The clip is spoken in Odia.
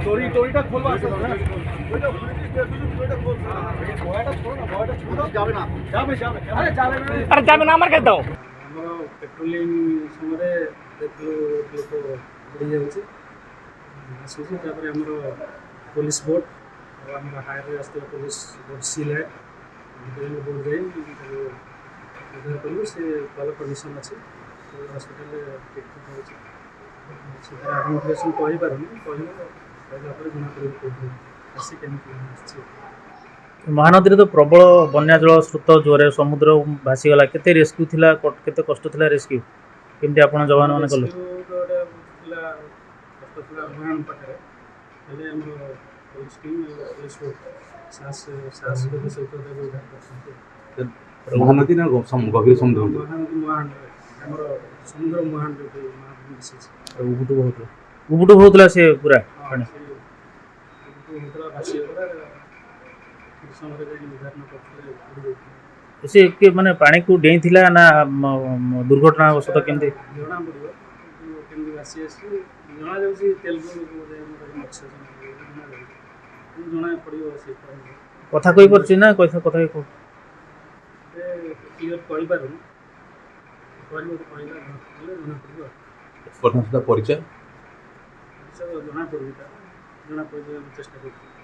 দড়িটা খোলবা আসলে না ওইটা ভয়টা ছোড়ো না ভয়টা ছোড়ো যাবে না যাবে আরে যাবে না আরে যাবে না আমার কাছে দাও ଆମର ପେଟ୍ରୋଲିଂ ସମୟରେ ଦେଖିଲୁ ଲୋକ ବୁଡ଼ିଯାଉଛି ଆସୁଛି ତାପରେ ଆମର ପୋଲିସ ବୋଟ୍ ଆଉ ଆମର ହାଇୱେ ଆସିଥିବା police boat C light boat ଯାଇ ତାକୁ ଉଦ୍ଧାର କଲୁ ସେ ଭଲ କଣ୍ଡିସନ୍ ଅଛି ହସ୍ପିଟାଲରେ ଟ୍ରିଟମେଣ୍ଟ ହେଉଛି ସେଥିରେ ଆଡମିନିଷ୍ଟ୍ରେସନ୍ କହିପାରୁନି କହିଲା ପରେ ଜଣାପଡ଼ିବ କେଉଁଠି ଆସି କେମିତି ଆସିଛି। ମହାନଦୀରେ ତ ପ୍ରବଳ ବନ୍ୟା ଜଳ ସ୍ରୋତ ଜୋରେ ସମୁଦ୍ର ଭାସିଗଲା କେତେ ରେସ୍କ୍ୟୁ ଥିଲା କେତେ କଷ୍ଟ ଥିଲା ରେସ୍କ୍ୟୁ କେମିତି ଆପଣ ଯବାନମାନେ କଲେ? ଗୋଟେ ଥିଲା କଷ୍ଟ ଥିଲା ମହାନ ପାଖରେ ହେଲେ ଆମର ପୋଲିସ ଟିମ୍ ପୋଲିସ ସାହସ ସହିତ ତାକୁ ଉଦ୍ଧାର କରିଛନ୍ତି। ମହାନଦୀ ନା ଗଭୀର ସମୁଦ୍ର? ମହାନଦୀ ଆମର ସମୁଦ୍ର ମହାନ ଯୋଉଠି ମହାନଦୀ ମିଶିଛି ଉବୁଟୁ ହଉଥିଲା ସେ ପୁରା ପାଣି ହଉଥିଲା ଭାସିଗଲା ସମୟରେ ଯାଇକି ଉଦ୍ଧାର ନ କରିଥିଲେ ବୁଡ଼ି ଯାଇଥିଲେ। ସେ ମାନେ ପାଣିକୁ ଡେଇଁଥିଲା ନା ଦୁର୍ଘଟଣାବଶତଃ କେମିତି? ଜଣାପଡ଼ିବ କେମିତି ଭାସି ଆସିଛି ଜଣାଯାଉଛି ତେଲୁଗୁ ମତ୍ସ୍ୟ ଜଣାପଡ଼ିବ ସେ କଥା କହିପାରୁଛି ନା କଥା କ୍ଲିଅର କହିପାରୁନି କହିଲେ ଜଣାପଡ଼ିବ ପ୍ରଥମ ସୁଦ୍ଧା ପରିଚୟ ଜଣାପଡ଼ିବ ଜଣାପଡ଼ିବ ଚେଷ୍ଟା କରୁଛୁ।